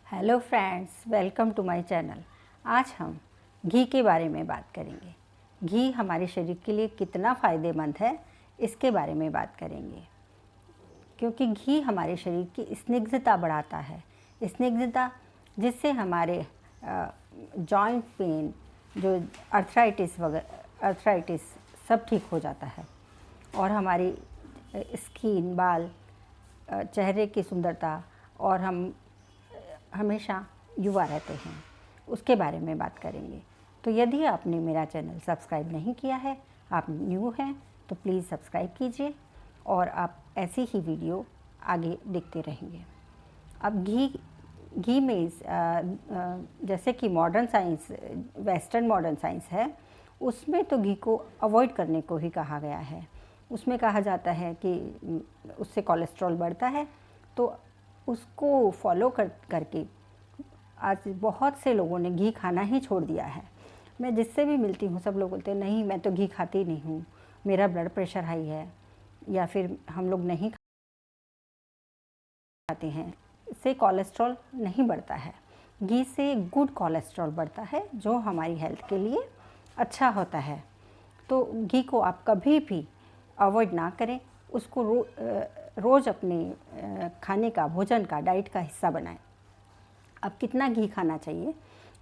Hello friends, welcome to my channel. आज हम घी के बारे में बात करेंगे। घी हमारे शरीर के लिए कितना फ़ायदेमंद है इसके बारे में बात करेंगे, क्योंकि घी हमारे शरीर की स्निग्धता बढ़ाता है। स्निग्धता जिससे हमारे जॉइंट पेन, जो अर्थराइटिस सब ठीक हो जाता है और हमारी स्किन, बाल, चेहरे की सुंदरता और हम हमेशा युवा रहते हैं, उसके बारे में बात करेंगे। तो यदि आपने मेरा चैनल सब्सक्राइब नहीं किया है, आप न्यू हैं, तो प्लीज़ सब्सक्राइब कीजिए और आप ऐसी ही वीडियो आगे देखते रहेंगे। अब घी में जैसे कि modern science, western modern science है, उसमें तो घी को अवॉइड करने को ही कहा गया है। उसमें कहा जाता है कि उससे कोलेस्ट्रॉल बढ़ता है, तो उसको फॉलो करके आज बहुत से लोगों ने घी खाना ही छोड़ दिया है। मैं जिससे भी मिलती हूँ सब लोग बोलते हैं नहीं, मैं तो घी खाती नहीं हूँ, मेरा ब्लड प्रेशर हाई है, या फिर हम लोग नहीं खाते हैं, इससे कोलेस्ट्रॉल नहीं बढ़ता है। घी से गुड कोलेस्ट्रॉल बढ़ता है जो हमारी हेल्थ के लिए अच्छा होता है। तो घी को आप कभी भी अवॉइड ना करें, उसको रोज़ अपने खाने का, भोजन का, डाइट का हिस्सा बनाएं। अब कितना घी खाना चाहिए?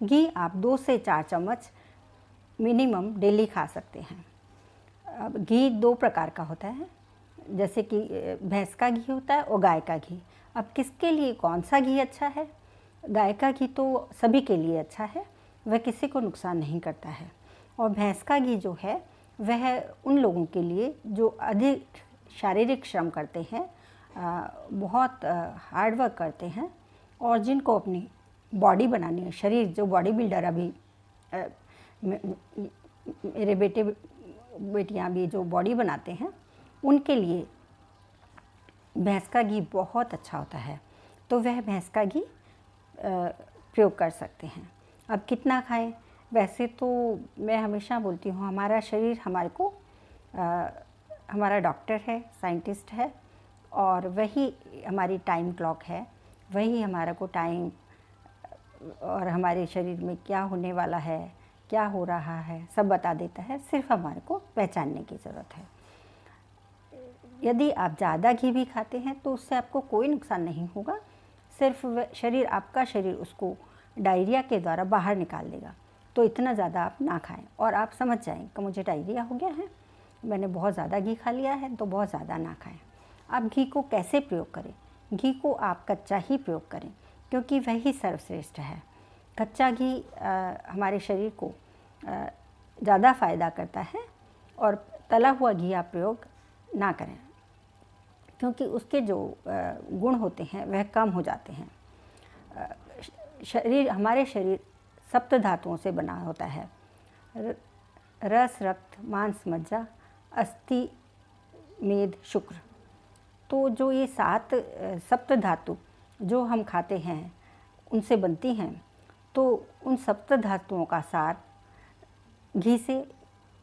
घी आप 2 से 4 चम्मच मिनिमम डेली खा सकते हैं। अब घी 2 प्रकार का होता है, जैसे कि भैंस का घी होता है और गाय का घी। अब किसके लिए कौन सा घी अच्छा है? गाय का घी तो सभी के लिए अच्छा है, वह किसी को नुकसान नहीं करता है। और भैंस का घी जो है वह उन लोगों के लिए जो अधिक शारीरिक श्रम करते हैं, बहुत हार्ड वर्क करते हैं और जिनको अपनी बॉडी बनानी है, शरीर, जो बॉडी बिल्डर अभी मेरे बेटियां भी जो बॉडी बनाते हैं, उनके लिए भैंस का घी बहुत अच्छा होता है। तो वह भैंस का घी प्रयोग कर सकते हैं। अब कितना खाएं? वैसे तो मैं हमेशा बोलती हूँ, हमारा शरीर हमारा डॉक्टर है, साइंटिस्ट है, और वही हमारी टाइम क्लॉक है। वही हमारा को टाइम और हमारे शरीर में क्या होने वाला है, क्या हो रहा है, सब बता देता है। सिर्फ हमारे को पहचानने की ज़रूरत है। यदि आप ज़्यादा घी भी खाते हैं तो उससे आपको कोई नुकसान नहीं होगा, सिर्फ आपका शरीर उसको डायरिया के द्वारा बाहर निकाल देगा। तो इतना ज़्यादा आप ना खाएं और आप समझ जाएं कि मुझे डायरिया हो गया है, मैंने बहुत ज़्यादा घी खा लिया है, तो बहुत ज़्यादा ना खाएं। आप घी को कैसे प्रयोग करें? घी को आप कच्चा ही प्रयोग करें, क्योंकि वही सर्वश्रेष्ठ है। कच्चा घी हमारे शरीर को ज़्यादा फ़ायदा करता है, और तला हुआ घी आप प्रयोग ना करें, क्योंकि उसके जो गुण होते हैं वह कम हो जाते हैं। हमारे शरीर सप्त धातुओं से बना होता है: रस, रक्त, मांस, मज्जा, अस्थि, मेद, शुक्र। तो जो ये 7 सप्त धातु जो हम खाते हैं उनसे बनती हैं, तो उन सप्त धातुओं का सार घी से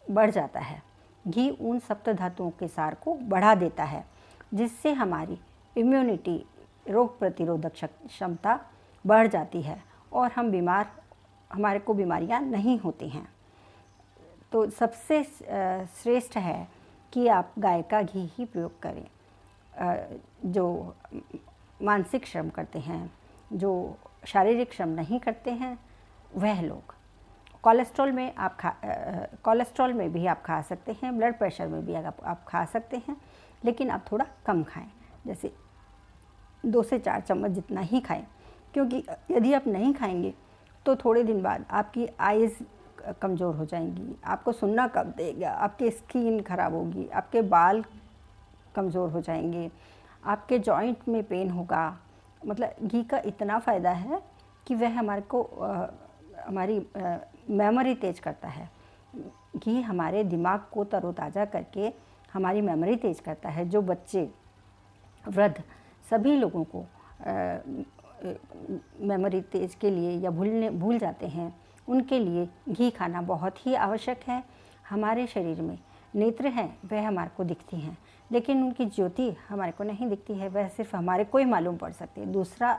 बढ़ जाता है। घी उन सप्त धातुओं के सार को बढ़ा देता है, जिससे हमारी इम्यूनिटी, रोग प्रतिरोधक क्षमता बढ़ जाती है और हमारे को बीमारियां नहीं होती हैं। तो सबसे श्रेष्ठ है कि आप गाय का घी ही प्रयोग करें। जो मानसिक श्रम करते हैं, जो शारीरिक श्रम नहीं करते हैं, वह लोग। कोलेस्ट्रॉल में भी आप खा सकते हैं, ब्लड प्रेशर में भी आप खा सकते हैं, लेकिन आप थोड़ा कम खाएं, जैसे 2 से 4 चम्मच जितना ही खाएं। क्योंकि यदि आप नहीं खाएंगे तो थोड़े दिन बाद आपकी आइज़ कमज़ोर हो जाएंगी, आपको सुनना कम देगा, आपकी स्किन खराब होगी, आपके बाल कमज़ोर हो जाएंगे, आपके जॉइंट में पेन होगा। मतलब घी का इतना फ़ायदा है कि वह हमारी मेमोरी तेज करता है। घी हमारे दिमाग को तरोताज़ा करके हमारी मेमोरी तेज करता है। जो बच्चे, वृद्ध, सभी लोगों को मेमोरी तेज के लिए या भूल जाते हैं, उनके लिए घी खाना बहुत ही आवश्यक है। हमारे शरीर में नेत्र हैं, वह हमारे को दिखती हैं, लेकिन उनकी ज्योति हमारे को नहीं दिखती है, वह सिर्फ हमारे को ही मालूम पड़ सकती है। दूसरा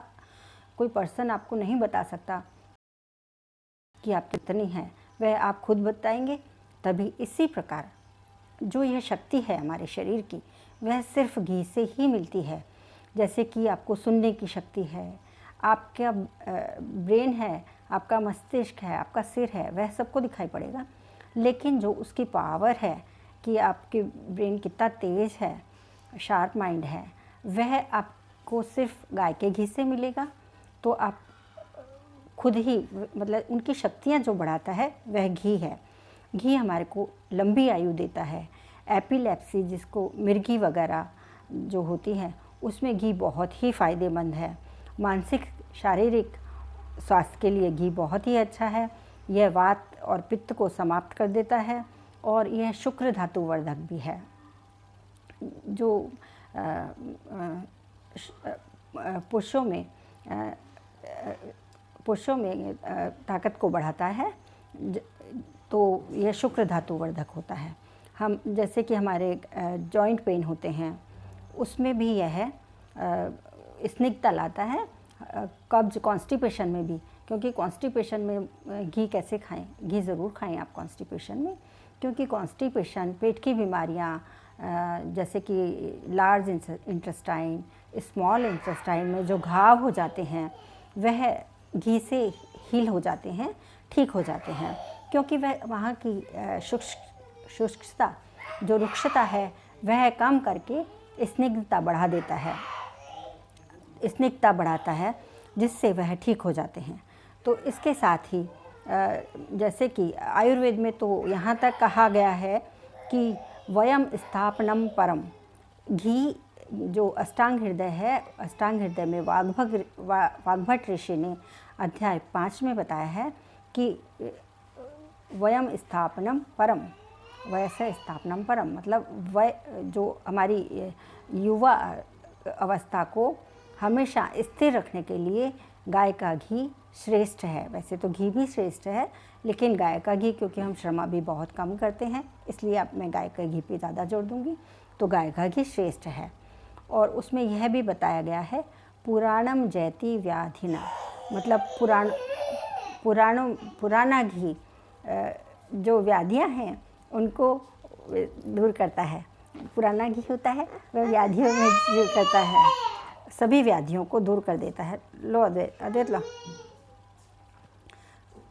कोई पर्सन आपको नहीं बता सकता कि आप कितनी हैं, वह आप खुद बताएंगे। तभी इसी प्रकार जो यह शक्ति है हमारे शरीर की, वह सिर्फ घी से ही मिलती है। जैसे कि आपको सुनने की शक्ति है, आपका ब्रेन है, आपका मस्तिष्क है, आपका सिर है, वह सबको दिखाई पड़ेगा। लेकिन जो उसकी पावर है कि आपके ब्रेन कितना तेज़ है, शार्प माइंड है, वह आपको सिर्फ गाय के घी से मिलेगा। तो आप खुद ही मतलब उनकी शक्तियाँ जो बढ़ाता है वह घी है। घी हमारे को लंबी आयु देता है। एपिलेप्सी जिसको मिर्गी वगैरह जो होती है उसमें घी बहुत ही फ़ायदेमंद है। मानसिक शारीरिक स्वास्थ्य के लिए घी बहुत ही अच्छा है। यह वात और पित्त को समाप्त कर देता है और यह शुक्र धातु वर्धक भी है। जो पुरुषों में ताकत को बढ़ाता है, तो यह शुक्र धातु वर्धक होता है। हम जैसे कि हमारे जॉइंट पेन होते हैं, उसमें भी यह स्निग्धता लाता है। कब्ज कॉन्स्टिपेशन में भी, क्योंकि कॉन्स्टिपेशन में घी कैसे खाएं? घी ज़रूर खाएं आप कॉन्स्टिपेशन में, क्योंकि कॉन्स्टिपेशन पेट की बीमारियां जैसे कि लार्ज इंटेस्टाइन, स्मॉल इंटेस्टाइन में जो घाव हो जाते हैं वह घी से हील हो जाते हैं, ठीक हो जाते हैं, क्योंकि वह वहाँ की शुष्कता जो रुक्षता है वह कम करके स्निग्धता बढ़ा देता है, स्निग्धता बढ़ाता है, जिससे वह ठीक हो जाते हैं। तो इसके साथ ही जैसे कि आयुर्वेद में तो यहाँ तक कहा गया है कि वयम स्थापनम परम। घी जो अष्टांग हृदय है, अष्टांग हृदय में वाग्भट ऋषि ने अध्याय 5 में बताया है कि वयम स्थापनम परम, वैसे स्थापनम परम, मतलब वह जो हमारी युवा अवस्था को हमेशा स्थिर रखने के लिए गाय का घी श्रेष्ठ है। वैसे तो घी भी श्रेष्ठ है, लेकिन गाय का घी, क्योंकि हम श्रमा भी बहुत कम करते हैं, इसलिए अब मैं गाय का घी पे ज़्यादा जोर दूंगी। तो गाय का घी श्रेष्ठ है। और उसमें यह भी बताया गया है पुराणम जयति व्याधिना, मतलब पुराना घी जो व्याधियां हैं उनको दूर करता है। पुराना घी होता है वह व्याधियों में दूर करता है, सभी व्याधियों को दूर कर देता है। लो अद्वैत लो।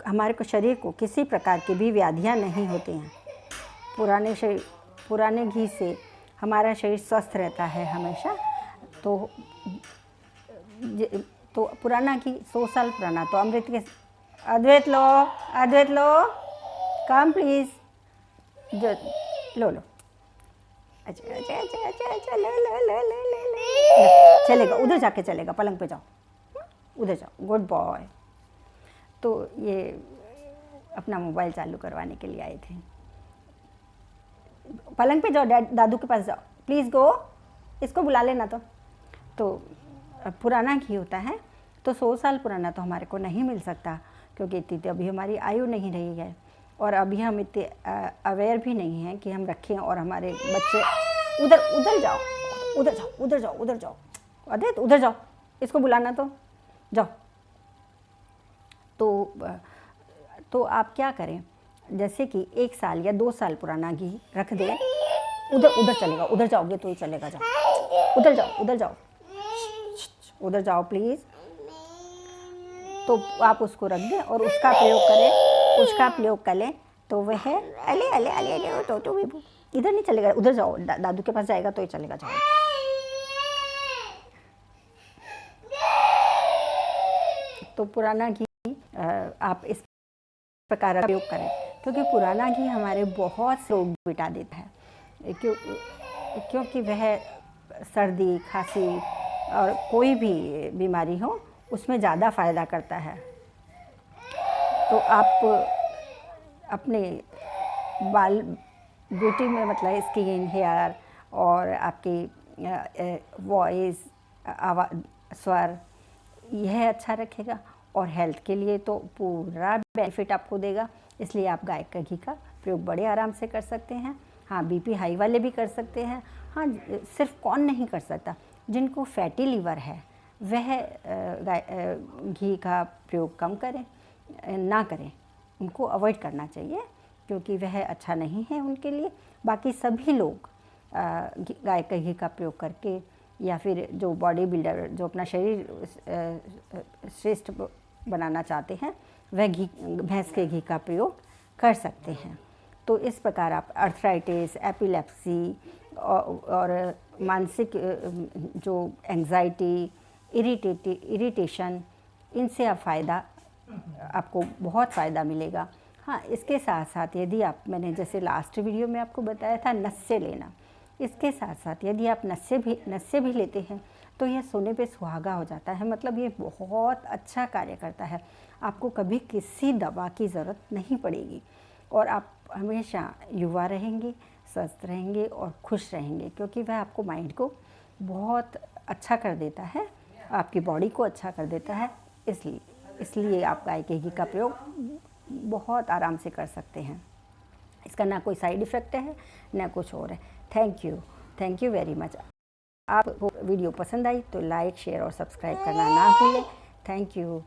हमारे को शरीर को किसी प्रकार की भी व्याधियां नहीं होती हैं। पुराने घी से हमारा शरीर स्वस्थ रहता है हमेशा। तो पुराना घी 100 साल पुराना, तो अमृत के अद्वैत लो काम प्लीज़, जो लो अच्छा लो चलेगा, उधर जाके चलेगा, पलंग पे जाओ, उधर जाओ, गुड बॉय। तो ये अपना मोबाइल चालू करवाने के लिए आए थे। पलंग पे जाओ, दादू के पास जाओ, प्लीज़ गो, इसको बुला लेना। तो पुराना घी होता है, तो 100 साल पुराना तो हमारे को नहीं मिल सकता, क्योंकि इतनी अभी हमारी आयु नहीं रही है, और अभी हम इतने अवेयर भी नहीं हैं कि हम रखें। और हमारे बच्चे उधर जाओ अरे उधर जाओ, इसको बुलाना, तो जाओ। तो आप क्या करें, जैसे कि 1 साल या 2 साल पुराना घी रख दें, उधर चलेगा, उधर जाओगे तो ही चलेगा, जाओ उधर जाओ प्लीज़। तो आप उसको रख दें और उसका प्रयोग करें, तो वह अले तो भी इधर नहीं चलेगा, उधर जाओ, दादू के पास जाएगा तो ही चलेगा, जाओ। तो पुराना घी आप इस प्रकार प्रयोग करें, क्योंकि पुराना घी हमारे बहुत से रोग मिटा देता है, क्योंकि वह सर्दी खांसी और कोई भी बीमारी हो उसमें ज़्यादा फ़ायदा करता है। तो आप अपने बाल ब्यूटी में, मतलब स्किन, हेयर और आपकी वॉइस, स्वर, यह अच्छा रखेगा, और हेल्थ के लिए तो पूरा बेनिफिट आपको देगा। इसलिए आप गाय का घी का प्रयोग बड़े आराम से कर सकते हैं। हाँ, बीपी हाई वाले भी कर सकते हैं। हाँ, सिर्फ कौन नहीं कर सकता, जिनको फैटी लीवर है, वह घी का प्रयोग कम करें, ना करें, उनको अवॉइड करना चाहिए क्योंकि वह अच्छा नहीं है उनके लिए। बाकी सभी लोग गाय के घी का प्रयोग करके या फिर जो बॉडी बिल्डर जो अपना शरीर श्रेष्ठ बनाना चाहते हैं वह भैंस के घी का प्रयोग कर सकते हैं। तो इस प्रकार आप अर्थराइटिस, एपिलेप्सी और मानसिक जो एंग्जाइटी, इरिटेशन, इनसे आपको बहुत फ़ायदा मिलेगा। हाँ, इसके साथ साथ यदि आप, मैंने जैसे लास्ट वीडियो में आपको बताया था नस्से लेना, इसके साथ साथ यदि आप नस्से भी लेते हैं तो यह सोने पे सुहागा हो जाता है। मतलब ये बहुत अच्छा कार्य करता है, आपको कभी किसी दवा की ज़रूरत नहीं पड़ेगी और आप हमेशा युवा रहेंगे, स्वस्थ रहेंगे और खुश रहेंगे क्योंकि वह आपको माइंड को बहुत अच्छा कर देता है, आपकी बॉडी को अच्छा कर देता है। इसलिए आप गाय के घी का प्रयोग बहुत आराम से कर सकते हैं। इसका ना कोई साइड इफ़ेक्ट है ना कुछ और है। Thank you very much. आपको वीडियो पसंद आई तो लाइक, शेयर और सब्सक्राइब करना ना भूलें। Thank you.